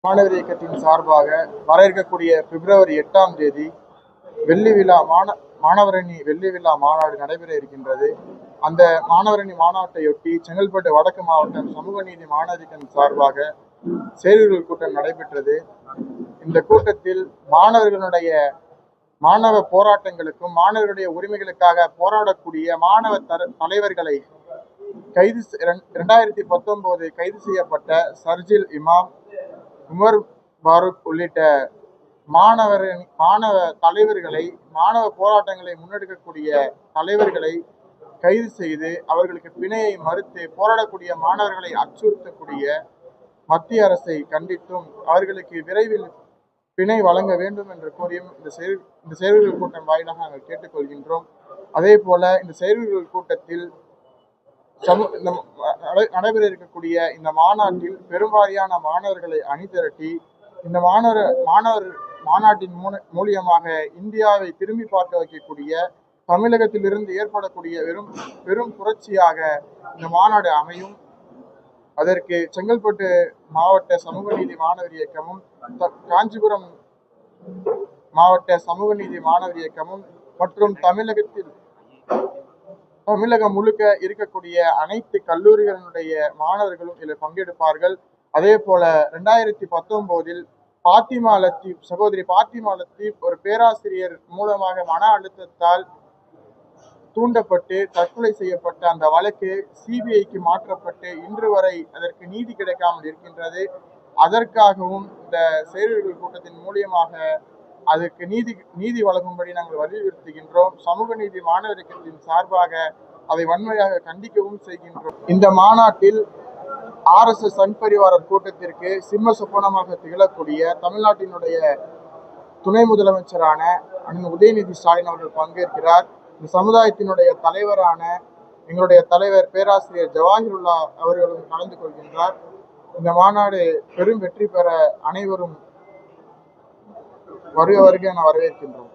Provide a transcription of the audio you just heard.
மாணவர் இயக்கத்தின் சார்பாக வர இருக்கக்கூடிய பிப்ரவரி 8ஆம் தேதி மாணவரணி வெள்ளி விழா மாநாடு நடைபெற இருக்கின்றது. அந்த மாணவரணி மாநாட்டையொட்டி செங்கல்பட்டு வடக்கு மாவட்டம் சமூக நீதி மாணவரின் சார்பாக செயல்கள் கூட்டம் நடைபெற்றது. இந்த கூட்டத்தில் மாணவ போராட்டங்களுக்கும் மாணவர்களுடைய உரிமைகளுக்காக போராடக்கூடிய மாணவ தலைவர்களை 2019 கைது செய்யப்பட்ட சர்ஜில் இமாம், உமர் பாரூக் உள்ளிட்ட மாணவ தலைவர்களை, மாணவ போராட்டங்களை முன்னெடுக்கக்கூடிய தலைவர்களை கைது செய்து அவர்களுக்கு பிணையை மறுத்து போராடக்கூடிய மாணவர்களை அச்சுறுத்தக்கூடிய மத்திய அரசை கண்டித்தும் அவர்களுக்கு விரைவில் பிணை வழங்க வேண்டும் என்று கூறியும் இந்த செயல்கள் கூட்டம் வாயிலாக நாங்கள் கேட்டுக்கொள்கின்றோம். அதே போல இந்த செயல்கள் கூட்டத்தில் நடைபெற இருக்கக்கூடிய இந்த மாநாட்டில் பெரும்பாலான மாணவர்களை அணிதிரட்டி இந்த மாநாட்டின் மூலியமாக இந்தியாவை திரும்பி பார்க்க வைக்கக்கூடிய, தமிழகத்திலிருந்து ஏற்படக்கூடிய பெரும் புரட்சியாக இந்த மாநாடு அமையும். அதற்கு செங்கல்பட்டு மாவட்ட சமூக நீதி மாணவர் இயக்கமும், காஞ்சிபுரம் மாவட்ட சமூக நீதி மாணவர் இயக்கமும் மற்றும் தமிழகம் முழுக்க இருக்கக்கூடிய அனைத்து கல்லூரிகளினுடைய மாணவர்களும் இதில் பங்கெடுப்பார்கள். அதே போல 2019 சகோதரி பாத்திமா லத்தீப் ஒரு பேராசிரியர் மூலமாக மன அழுத்தத்தால் தூண்டப்பட்டு தற்கொலை செய்யப்பட்ட அந்த வழக்கு சிபிஐக்கு மாற்றப்பட்டு இன்று வரை அதற்கு நீதி கிடைக்காமல் இருக்கின்றது. அதற்காகவும் இந்த செயல்கள் கூட்டத்தின் மூலியமாக அதற்கு நீதி வழங்கும்படி நாங்கள் வலியுறுத்துகின்றோம். சமூக நீதி மாணவர் இயக்கத்தின் சார்பாக அதை வன்மையாக கண்டிக்கவும் செய்கின்றோம். இந்த மாநாட்டில் RSS சங் பரிவாரர் கூட்டத்திற்கு சிம்ம சொப்பனமாக திகழக்கூடிய தமிழ்நாட்டினுடைய துணை முதலமைச்சரான அண்ணன் உதயநிதி ஸ்டாலின் அவர்கள் பங்கேற்கிறார். இந்த சமுதாயத்தினுடைய தலைவரான எங்களுடைய தலைவர் பேராசிரியர் ஜவாஹிருல்லா அவர்களும் கலந்து கொள்கின்றார். இந்த மாநாடு பெரும் வெற்றி பெற அனைவரும் வருக வருக என வரவேற்கின்றோம்.